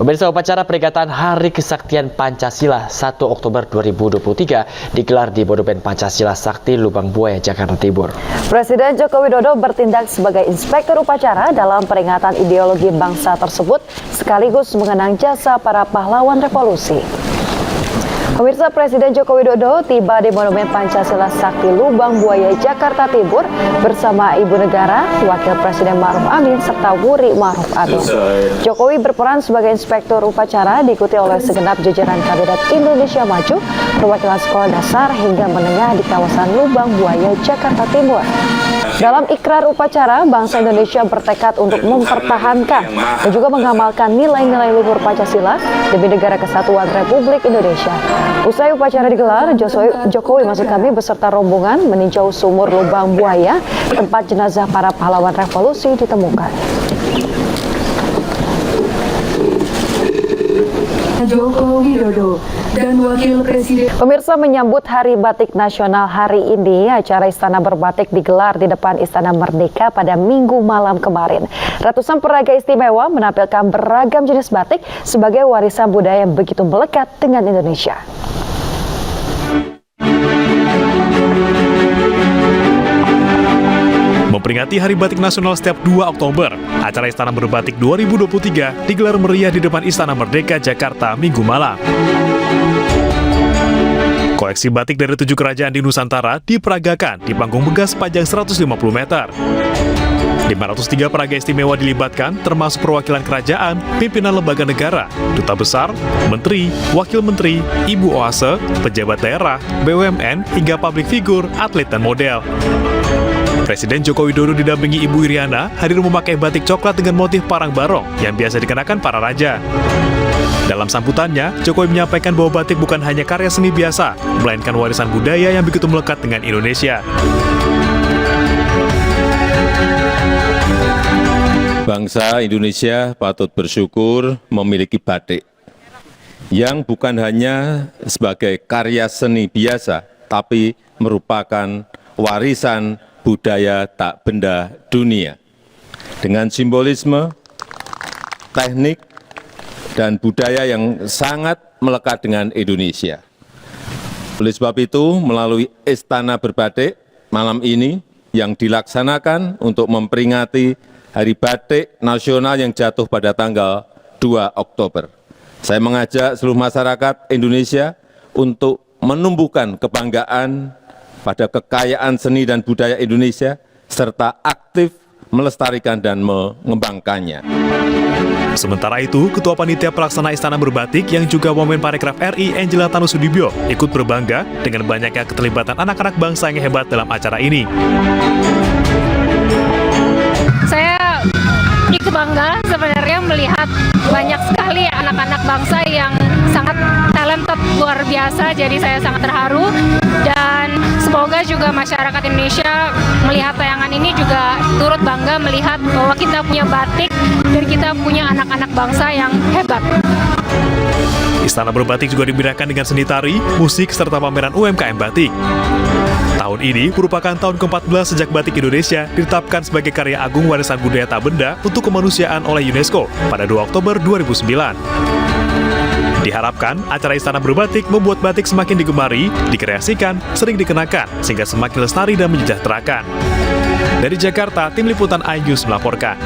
Pemirsa, upacara peringatan Hari Kesaktian Pancasila 1 Oktober 2023 digelar di Monumen Pancasila Sakti Lubang Buaya, Jakarta Timur. Presiden Joko Widodo bertindak sebagai inspektur upacara dalam peringatan ideologi bangsa tersebut, sekaligus mengenang jasa para pahlawan revolusi. Pemirsa, Presiden Joko Widodo tiba di Monumen Pancasila Sakti Lubang Buaya, Jakarta Timur bersama Ibu Negara, Wakil Presiden Ma'ruf Amin, serta Wuri Ma'ruf Amin. Jokowi berperan sebagai inspektur upacara diikuti oleh segenap jajaran Kabinet Indonesia Maju, perwakilan sekolah dasar hingga menengah di kawasan Lubang Buaya, Jakarta Timur. Dalam ikrar upacara, bangsa Indonesia bertekad untuk mempertahankan dan juga mengamalkan nilai-nilai luhur Pancasila demi negara kesatuan Republik Indonesia. Usai upacara digelar, Jokowi beserta rombongan meninjau sumur Lubang Buaya, tempat jenazah para pahlawan revolusi ditemukan. Joko Widodo dan Wakil Presiden. Pemirsa, menyambut Hari Batik Nasional hari ini, acara Istana Berbatik digelar di depan Istana Merdeka pada Minggu malam kemarin. Ratusan peraga istimewa menampilkan beragam jenis batik sebagai warisan budaya yang begitu melekat dengan Indonesia. Memperingati Hari Batik Nasional setiap 2 Oktober, acara Istana Berbatik 2023 digelar meriah di depan Istana Merdeka, Jakarta, Minggu malam. Koleksi batik dari 7 kerajaan di Nusantara diperagakan di panggung megah sepanjang 150 meter. 503 peraga istimewa dilibatkan, termasuk perwakilan kerajaan, pimpinan lembaga negara, duta besar, menteri, wakil menteri, ibu oase, pejabat daerah, BUMN, hingga publik figur, atlet dan model. Presiden Joko Widodo didampingi Ibu Iriana hadir memakai batik coklat dengan motif parang barong yang biasa dikenakan para raja. Dalam sambutannya, Jokowi menyampaikan bahwa batik bukan hanya karya seni biasa, melainkan warisan budaya yang begitu melekat dengan Indonesia. Bangsa Indonesia patut bersyukur memiliki batik yang bukan hanya sebagai karya seni biasa, tapi merupakan warisan budaya tak benda dunia. Dengan simbolisme, teknik, dan budaya yang sangat melekat dengan Indonesia. Oleh sebab itu, melalui Istana Berbatik malam ini yang dilaksanakan untuk memperingati Hari Batik Nasional yang jatuh pada tanggal 2 Oktober. Saya mengajak seluruh masyarakat Indonesia untuk menumbuhkan kebanggaan pada kekayaan seni dan budaya Indonesia, serta aktif melestarikan dan mengembangkannya. Sementara itu, Ketua Panitia Pelaksana Istana Berbatik yang juga Wamen Parekraf RI, Angela Tanusudibyo, ikut berbangga dengan banyaknya keterlibatan anak-anak bangsa yang hebat dalam acara ini. Saya ikut bangga sebenarnya melihat banyak sekali anak-anak bangsa yang sangat talented, luar biasa, jadi saya sangat terharu dan semoga juga masyarakat Indonesia melihat tayangan ini juga turut bangga melihat bahwa kita punya batik dan kita punya anak-anak bangsa yang hebat. Istana Berbatik juga dimeriahkan dengan seni tari, musik, serta pameran UMKM batik. Tahun ini merupakan tahun ke-14 sejak batik Indonesia ditetapkan sebagai karya agung warisan budaya tak benda untuk kemanusiaan oleh UNESCO pada 2 Oktober 2009. Diharapkan acara Istana Berbatik membuat batik semakin digemari, dikreasikan, sering dikenakan, sehingga semakin lestari dan menyejahterakan. Dari Jakarta, Tim Liputan iNews melaporkan.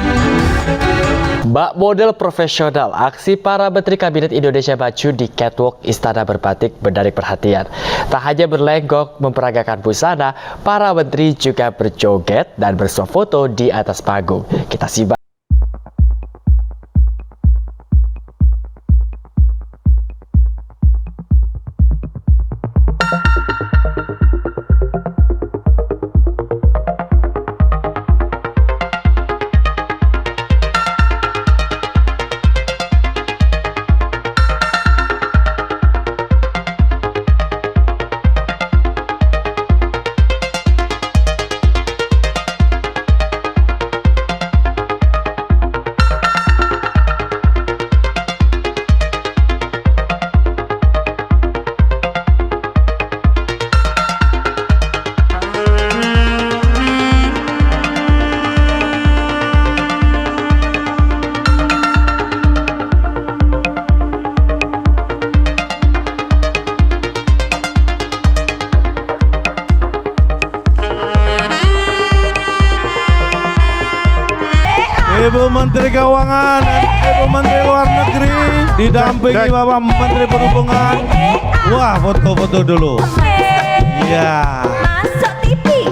Bak model profesional, aksi para Menteri Kabinet Indonesia Maju di catwalk Istana Berbatik menarik perhatian. Tak hanya berlenggok memperagakan busana, para menteri juga berjoget dan bersuah foto di atas panggung. Kita simak. Ibu Menteri Keuangan, Ibu Menteri Luar Negeri, didampingi Bapak Menteri Perhubungan. Wah, foto-foto dulu. Iya. Masuk TV,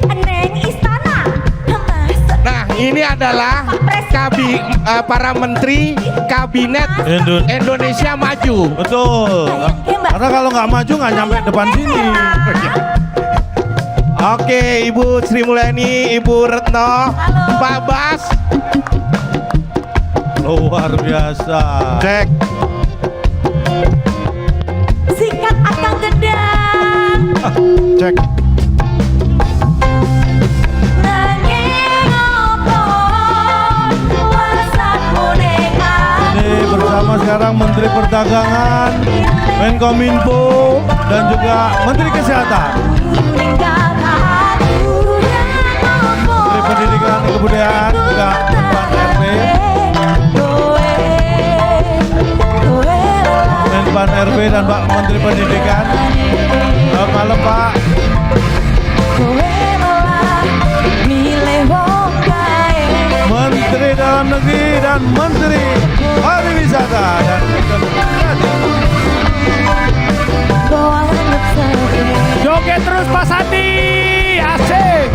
neng istana, masuk. Nah, ini adalah para menteri kabinet Indonesia Maju. Betul. Karena kalau nggak maju nggak nyampe depan sini. Oke, Ibu Sri Mulyani, Ibu Retno, Pak Bas. Luar biasa. Cek. Sikat akang gedang. Cek. Nanging opo wasatmu nekat. Ini bersama sekarang Menteri Perdagangan, Menkominfo, dan juga Menteri Kesehatan, Menteri Pendidikan dan Kebudayaan, juga Pak RP, Menpan RP dan Pak Menteri Pendidikan. Selamat malam Pak. Menteri Dalam Negeri dan Menteri Pariwisata dan Joget terus Pak Sandi, asik.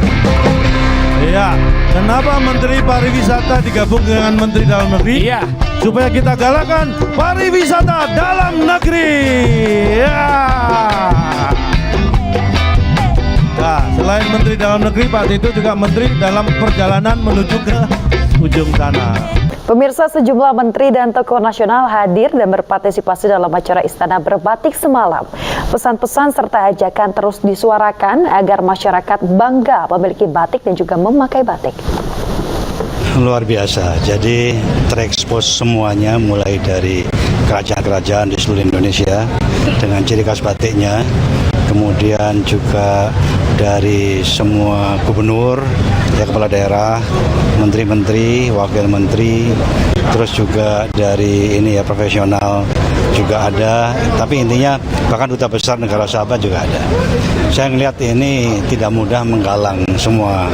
Iya, kenapa Menteri Pariwisata digabung dengan Menteri Dalam Negeri? Iya. Supaya kita galakkan pariwisata dalam negeri. Ya. Nah, selain Menteri Dalam Negeri, Pak Tito juga Menteri dalam perjalanan menuju ke ujung sana. Pemirsa, sejumlah menteri dan tokoh nasional hadir dan berpartisipasi dalam acara Istana Berbatik semalam. Pesan-pesan serta ajakan terus disuarakan agar masyarakat bangga memiliki batik dan juga memakai batik. Luar biasa, jadi terekspos semuanya mulai dari kerajaan-kerajaan di seluruh Indonesia dengan ciri khas batiknya, kemudian juga dari semua gubernur, ya kepala daerah, menteri-menteri, wakil menteri, terus juga dari ini ya profesional juga ada, tapi intinya bahkan duta besar negara sahabat juga ada. Saya melihat ini tidak mudah menggalang semua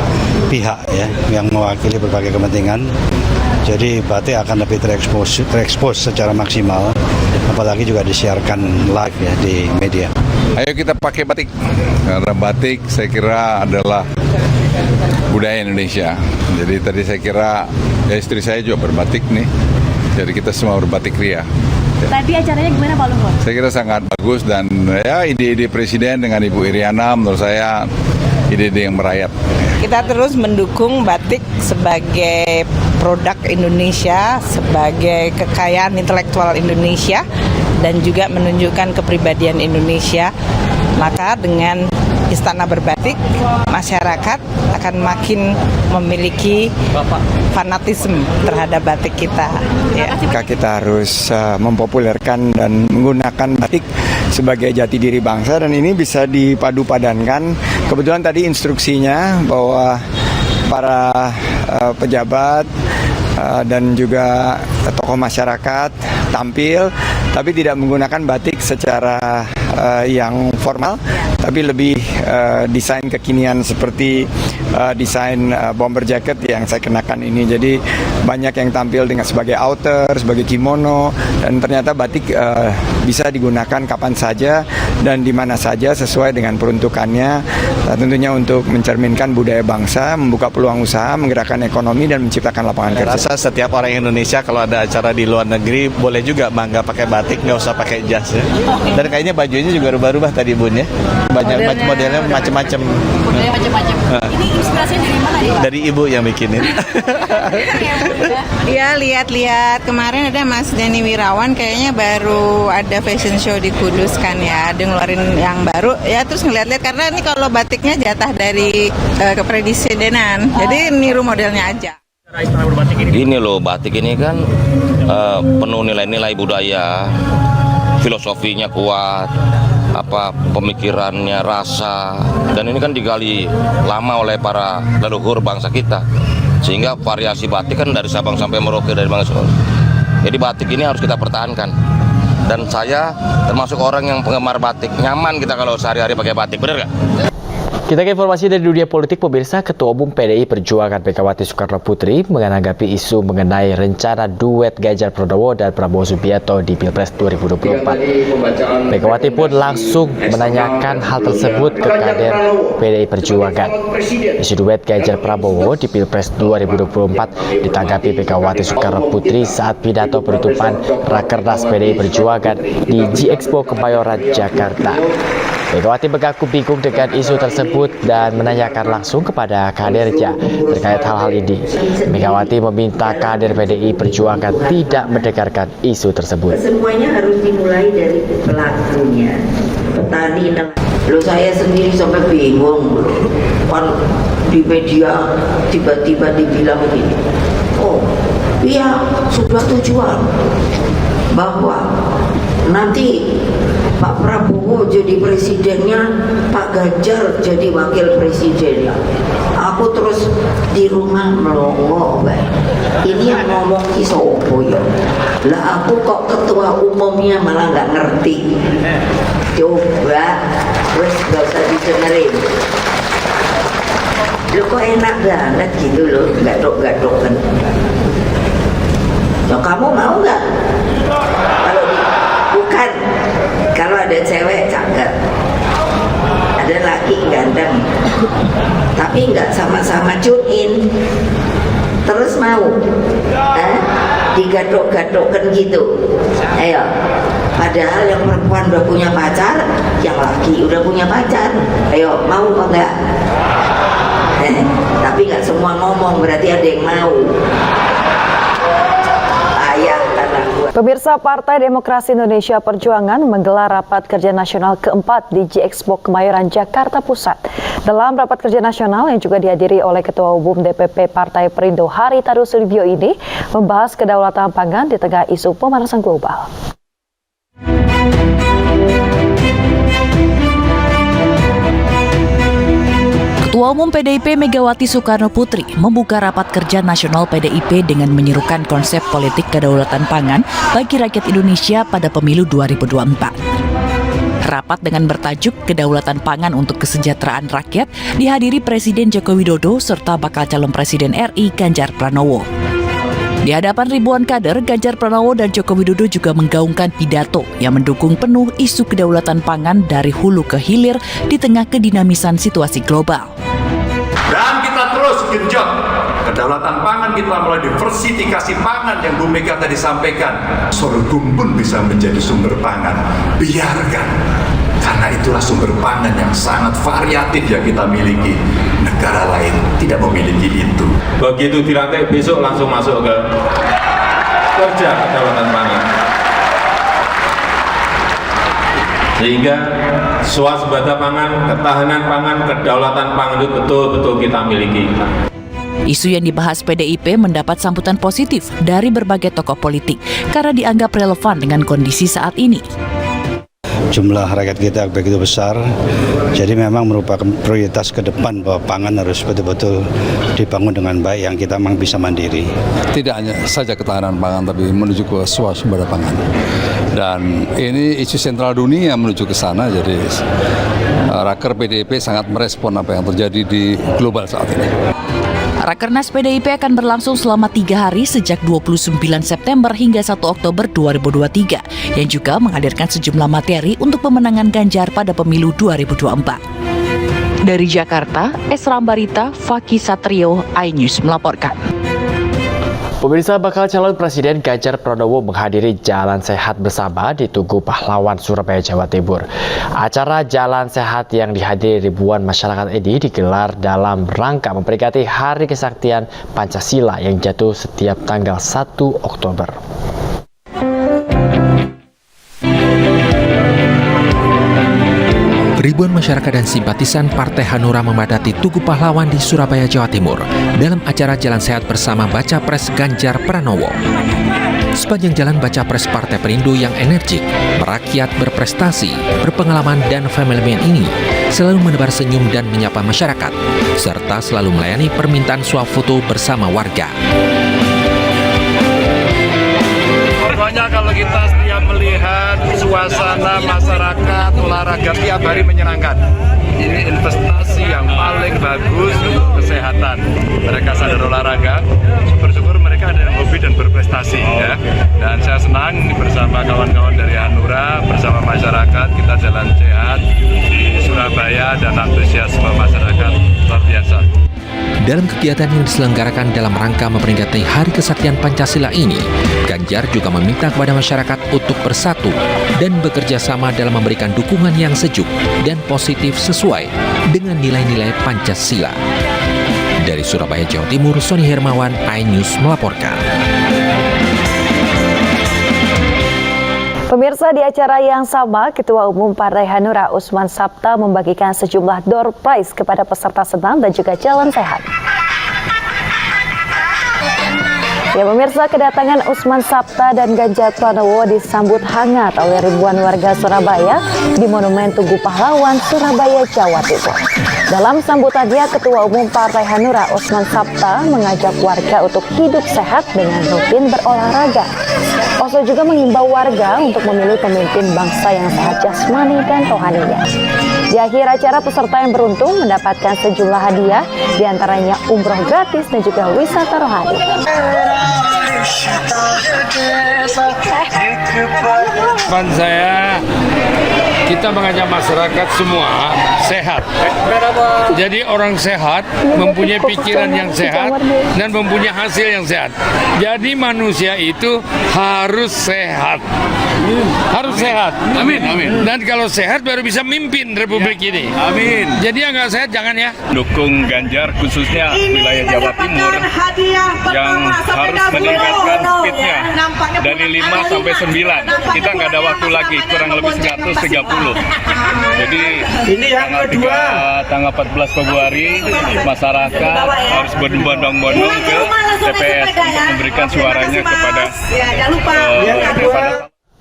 pihak ya yang mewakili berbagai kepentingan. Jadi batik akan lebih terekspos secara maksimal, apalagi juga disiarkan live ya di media. Ayo kita pakai batik, karena batik saya kira adalah budaya Indonesia. Jadi tadi saya kira ya istri saya juga berbatik nih, jadi kita semua berbatik ria. Tadi acaranya gimana Pak Luhut? Saya kira sangat bagus dan ya ide-ide Presiden dengan Ibu Iriana menurut saya ide-ide yang merayap. Kita terus mendukung batik sebagai produk Indonesia, sebagai kekayaan intelektual Indonesia, dan juga menunjukkan kepribadian Indonesia. Maka dengan Istana Berbatik, masyarakat akan makin memiliki fanatisme terhadap batik kita. Ya. Kita harus mempopulerkan dan menggunakan batik sebagai jati diri bangsa, dan ini bisa dipadu-padankan. Kebetulan tadi instruksinya bahwa para pejabat dan juga tokoh masyarakat tampil, tapi tidak menggunakan batik secara yang formal, tapi lebih desain kekinian seperti desain bomber jacket yang saya kenakan ini. Jadi banyak yang tampil dengan sebagai outer, sebagai kimono, dan ternyata batik bisa digunakan kapan saja dan di mana saja sesuai dengan peruntukannya. Tentunya untuk mencerminkan budaya bangsa, membuka peluang usaha, menggerakkan ekonomi dan menciptakan lapangan kerja. Saya rasa setiap orang Indonesia kalau ada acara di luar negeri boleh juga bangga pakai batik, nggak usah pakai jas ya. Dan kayaknya bajunya juga rubah-rubah tadi Bun ya. Banyak modelnya macam-macam. Modelnya macam-macam. Ini inspirasinya dari mana nih Pak? Dari ibu yang bikinin. Ya, lihat-lihat kemarin ada Mas Denny Wirawan kayaknya baru ada fashion show di Kudus kan ya, ada ngeluarin yang baru ya, terus ngeliat-lihat karena ini kalau batiknya jatah dari kepresidenan, jadi niru modelnya aja. Ini loh, batik ini kan penuh nilai-nilai budaya, filosofinya kuat, pemikirannya, rasa, dan ini kan digali lama oleh para leluhur bangsa kita, sehingga variasi batik kan dari Sabang sampai Merauke, dari bangsa. Jadi batik ini harus kita pertahankan, dan saya termasuk orang yang penggemar batik. Nyaman kita kalau sehari-hari pakai batik, bener nggak? Kita ke informasi dari dunia politik, pemirsa. Ketua Umum PDI Perjuangan Megawati Soekarno Putri menanggapi isu mengenai rencana duet Ganjar Pranowo dan Prabowo Subianto di Pilpres 2024. Megawati pun langsung menanyakan hal tersebut ke kader PDI Perjuangan. Isu duet Ganjar Prabowo di Pilpres 2024 ditanggapi Megawati Soekarno Putri saat pidato penutupan Rakernas PDI Perjuangan di G-Expo Kemayoran, Jakarta. Megawati mengaku bingung dengan isu tersebut dan menanyakan langsung kepada kadernya terkait hal-hal ini. Megawati meminta kader PDI Perjuangan tidak mendengarkan isu tersebut. Semuanya harus dimulai dari pelakunya. Petani, lo saya sendiri sampai bingung kan di media tiba-tiba dibilang begini. Oh, iya sudah tujuan bahwa nanti Pak Prabowo jadi presidennya, Pak Ganjar jadi wakil presidennya. Aku terus di rumah melongo, ini yang ngomong ki sopo ya? Lah aku kok ketua umumnya malah nggak ngerti. Coba, wes gak usah didengerin. Lo kok enak banget gitu loh, gadok-gadok kan. Nah, kamu mau nggak? Bukan, kalau ada cewek cakep, ada laki ganteng, tapi nggak sama-sama tune in, terus mau digadok-gadokkan gitu. Ayo, padahal yang perempuan udah punya pacar, yang laki udah punya pacar. Ayo, mau apa enggak? Tapi nggak semua ngomong, berarti ada yang mau. Pemirsa, Partai Demokrasi Indonesia Perjuangan menggelar rapat kerja nasional keempat di G-Expo Kemayoran, Jakarta Pusat. Dalam rapat kerja nasional yang juga dihadiri oleh Ketua Umum DPP Partai Perindo Haritanu Sudibyo ini membahas kedaulatan pangan di tengah isu pemanasan global. Ketua Umum PDIP Megawati Soekarno Putri membuka rapat kerja nasional PDIP dengan menyerukan konsep politik kedaulatan pangan bagi rakyat Indonesia pada pemilu 2024. Rapat dengan bertajuk Kedaulatan Pangan untuk Kesejahteraan Rakyat dihadiri Presiden Joko Widodo serta bakal calon Presiden RI Ganjar Pranowo. Di hadapan ribuan kader, Ganjar Pranowo dan Joko Widodo juga menggaungkan pidato yang mendukung penuh isu kedaulatan pangan dari hulu ke hilir di tengah kedinamisan situasi global. Dan kita terus genjot kedaulatan pangan kita melalui diversifikasi pangan yang Bu Mega tadi sampaikan. Sorghum pun bisa menjadi sumber pangan. Biarkan, karena itulah sumber pangan yang sangat variatif yang kita miliki. Negara lain tidak memiliki itu. Begitu dilantik besok langsung masuk ke kerja kedaulatan pangan. Sehingga swasembada pangan, ketahanan pangan, kedaulatan pangan itu betul-betul kita miliki. Isu yang dibahas PDIP mendapat sambutan positif dari berbagai tokoh politik karena dianggap relevan dengan kondisi saat ini. Jumlah rakyat kita begitu besar, jadi memang merupakan prioritas ke depan bahwa pangan harus betul-betul dibangun dengan baik yang kita memang bisa mandiri. Tidak hanya saja ketahanan pangan, tapi menuju ke swasembada pangan. Dan ini isu sentral dunia menuju ke sana, jadi Raker PDIP sangat merespon apa yang terjadi di global saat ini. Rakernas PDIP akan berlangsung selama 3 hari sejak 29 September hingga 1 Oktober 2023 yang juga menghadirkan sejumlah materi untuk pemenangan Ganjar pada pemilu 2024. Dari Jakarta, Esra Ambarita, Faki Satrio, iNews melaporkan. Pemirsa, bakal calon Presiden Ganjar Pranowo menghadiri Jalan Sehat Bersama di Tugu Pahlawan, Surabaya, Jawa Timur. Acara Jalan Sehat yang dihadiri ribuan masyarakat ini digelar dalam rangka memperingati Hari Kesaktian Pancasila yang jatuh setiap tanggal 1 Oktober. Ribuan masyarakat dan simpatisan Partai Hanura memadati Tugu Pahlawan di Surabaya, Jawa Timur dalam acara Jalan Sehat Bersama Baca Pres Ganjar Pranowo. Sepanjang jalan Baca Pres Partai Perindo yang energik, merakyat, berprestasi, berpengalaman, dan family man ini selalu menebar senyum dan menyapa masyarakat, serta selalu melayani permintaan swafoto bersama warga. Pokoknya kalau kalau kita setiap melihat suasana masyarakat olahraga tiap hari menyenangkan. Ini investasi yang paling bagus untuk kesehatan. Mereka sadar olahraga, syukur-syukur mereka ada yang hobi dan berprestasi ya. Dan saya senang bersama kawan-kawan dari Hanura, bersama masyarakat kita jalan sehat di Surabaya dan antusiasme masyarakat luar biasa. Dalam kegiatan yang diselenggarakan dalam rangka memperingati Hari Kesaktian Pancasila ini, Ganjar juga meminta kepada masyarakat untuk bersatu dan bekerja sama dalam memberikan dukungan yang sejuk dan positif sesuai dengan nilai-nilai Pancasila. Dari Surabaya, Jawa Timur, Sony Hermawan, iNews melaporkan. Pemirsa, di acara yang sama, Ketua Umum Partai Hanura Usman Sabta membagikan sejumlah door prize kepada peserta senam dan juga jalan sehat. Ya pemirsa, kedatangan Usman Sabta dan Ganjar Pranowo disambut hangat oleh ribuan warga Surabaya di Monumen Tugu Pahlawan, Surabaya, Jawa Timur. Dalam sambutannya, Ketua Umum Partai Hanura Usman Sabta mengajak warga untuk hidup sehat dengan rutin berolahraga. Oso juga mengimbau warga untuk memilih pemimpin bangsa yang sehat jasmani dan rohaninya. Di akhir acara, peserta yang beruntung mendapatkan sejumlah hadiah, diantaranya umroh gratis dan juga wisata rohani. Harapan saya, kita mengajak masyarakat semua sehat. Jadi orang sehat mempunyai pikiran yang sehat dan mempunyai hasil yang sehat. Jadi manusia itu harus sehat. Harus sehat. Amin, amin. Dan kalau sehat baru bisa mimpin Republik ini. Amin. Jadi yang nggak sehat jangan ya. Dukung Ganjar khususnya wilayah Jawa Timur yang harus meningkatkan speednya dari 5 sampai 9. Kita nggak ada waktu lagi, kurang lebih 130. Jadi ini yang kedua, tanggal 14 Februari masyarakat harus berbondong-bondong ke TPS untuk memberikan suaranya kepada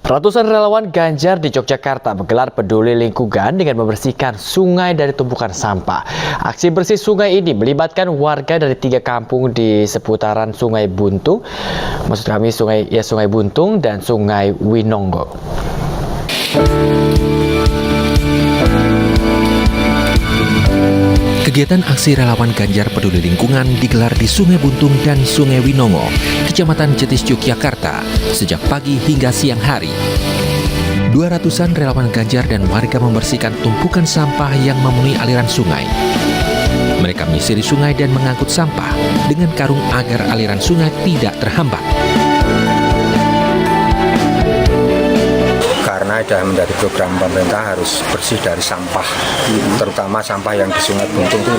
Ratusan relawan Ganjar di Yogyakarta menggelar peduli lingkungan dengan membersihkan sungai dari tumpukan sampah. Aksi bersih sungai ini melibatkan warga dari 3 kampung di seputaran Sungai Buntung, maksud kami Sungai Buntung dan Sungai Winongo. Kegiatan aksi relawan Ganjar peduli lingkungan digelar di Sungai Buntung dan Sungai Winongo, Kecamatan Jetis, Yogyakarta, sejak pagi hingga siang hari. 200-an relawan Ganjar dan warga membersihkan tumpukan sampah yang memenuhi aliran sungai. Mereka menyisiri sungai dan mengangkut sampah dengan karung agar aliran sungai tidak terhambat. Karena sudah menjadi program pemerintah harus bersih dari sampah, terutama sampah yang di Sungai Buntung itu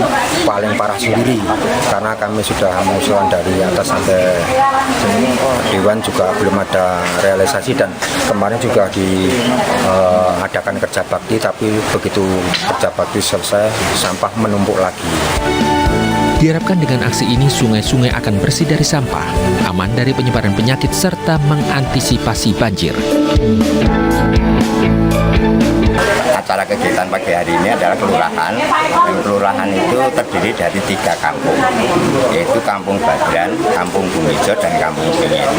paling parah sendiri. Karena kami sudah mengusulkan dari atas sampai Dewan juga belum ada realisasi, dan kemarin juga diadakan kerja bakti, tapi begitu kerja bakti selesai sampah menumpuk lagi. Diharapkan dengan aksi ini sungai-sungai akan bersih dari sampah, aman dari penyebaran penyakit, serta mengantisipasi banjir. Acara kegiatan pagi hari ini adalah kelurahan. Kelurahan itu terdiri dari 3 kampung, yaitu Kampung Badran, Kampung Bumijo, dan Kampung Pingit.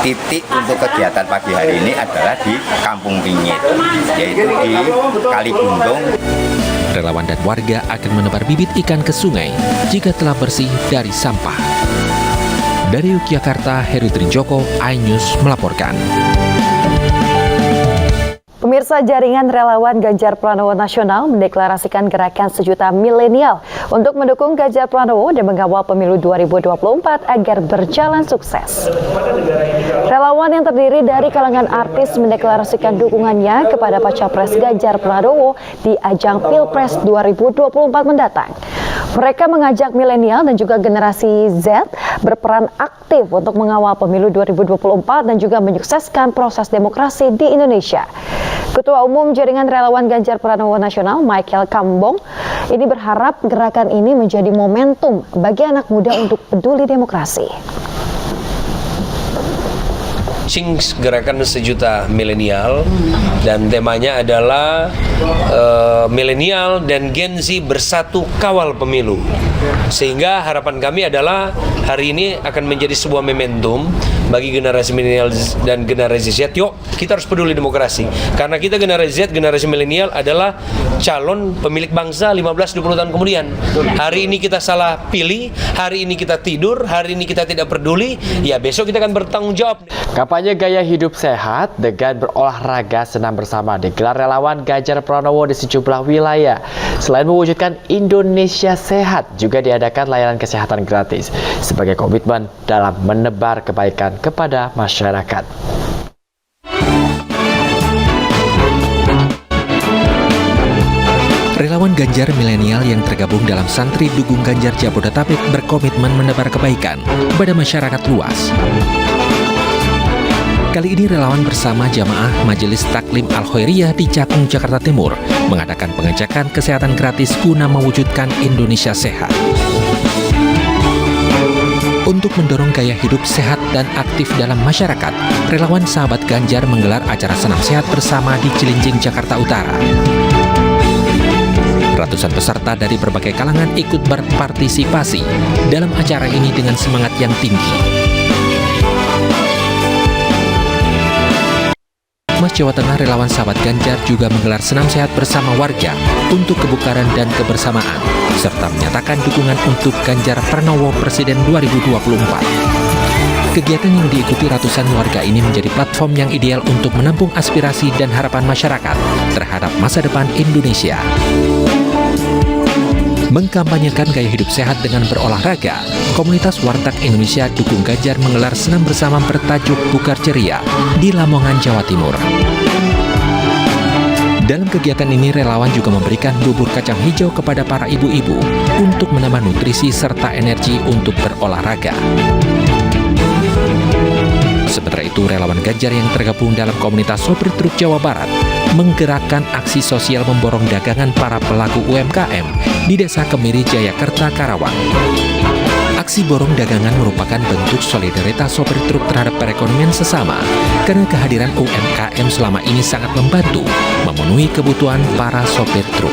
Titik untuk kegiatan pagi hari ini adalah di Kampung Pingit, yaitu di Kali Guntung. Relawan dan warga akan menebar bibit ikan ke sungai jika telah bersih dari sampah. Dari Yogyakarta, Heru Trijoko, iNews melaporkan. Pemirsa, jaringan relawan Ganjar Pranowo Nasional mendeklarasikan gerakan sejuta milenial untuk mendukung Ganjar Pranowo dan mengawal pemilu 2024 agar berjalan sukses. Relawan yang terdiri dari kalangan artis mendeklarasikan dukungannya kepada Baca Pres Ganjar Pranowo di ajang Pilpres 2024 mendatang. Mereka mengajak milenial dan juga generasi Z berperan aktif untuk mengawal pemilu 2024 dan juga menyukseskan proses demokrasi di Indonesia. Ketua Umum Jaringan Relawan Ganjar Pranowo Nasional, Michael Kambong, ini berharap gerakan ini menjadi momentum bagi anak muda untuk peduli demokrasi. Gerakan sejuta milenial, dan temanya adalah milenial dan Gen Z bersatu kawal pemilu. Sehingga harapan kami adalah hari ini akan menjadi sebuah momentum bagi generasi milenial dan generasi Z, yuk kita harus peduli demokrasi. Karena kita generasi Z, generasi milenial adalah calon pemilik bangsa 15-20 tahun kemudian. Hari ini kita salah pilih, hari ini kita tidur, hari ini kita tidak peduli, ya besok kita akan bertanggung jawab. Kampanye gaya hidup sehat dengan berolahraga senam bersama digelar relawan Ganjar Pranowo di sejumlah wilayah. Selain mewujudkan Indonesia sehat, juga diadakan layanan kesehatan gratis sebagai komitmen dalam menebar kebaikan kepada masyarakat. Relawan Ganjar milenial yang tergabung dalam Santri Dugung Ganjar Jabodetabek berkomitmen menebar kebaikan kepada masyarakat luas. Kali ini relawan bersama jamaah Majelis Taklim Al-Khairiyah di Cakung, Jakarta Timur mengadakan pengecekan kesehatan gratis guna mewujudkan Indonesia sehat. Untuk mendorong gaya hidup sehat dan aktif dalam masyarakat, relawan sahabat Ganjar menggelar acara senam sehat bersama di Cilincing, Jakarta Utara. Ratusan peserta dari berbagai kalangan ikut berpartisipasi dalam acara ini dengan semangat yang tinggi. Mas Jawa Tengah relawan sahabat Ganjar juga menggelar senam sehat bersama warga untuk kebugaran dan kebersamaan, serta menyatakan dukungan untuk Ganjar Pranowo Presiden 2024. Kegiatan yang diikuti ratusan warga ini menjadi platform yang ideal untuk menampung aspirasi dan harapan masyarakat terhadap masa depan Indonesia. Mengkampanyekan gaya hidup sehat dengan berolahraga, komunitas Warteg Indonesia Dukung Ganjar menggelar senam bersama bertajuk Bugar Ceria di Lamongan, Jawa Timur. Dalam kegiatan ini, relawan juga memberikan bubur kacang hijau kepada para ibu-ibu untuk menambah nutrisi serta energi untuk berolahraga. Sementara itu, relawan Ganjar yang tergabung dalam komunitas sopir truk Jawa Barat menggerakkan aksi sosial memborong dagangan para pelaku UMKM di Desa Kemiri, Jayakarta, Karawang. Aksi borong dagangan merupakan bentuk solidaritas sopir truk terhadap perekonomian sesama, karena kehadiran UMKM selama ini sangat membantu memenuhi kebutuhan para sopir truk.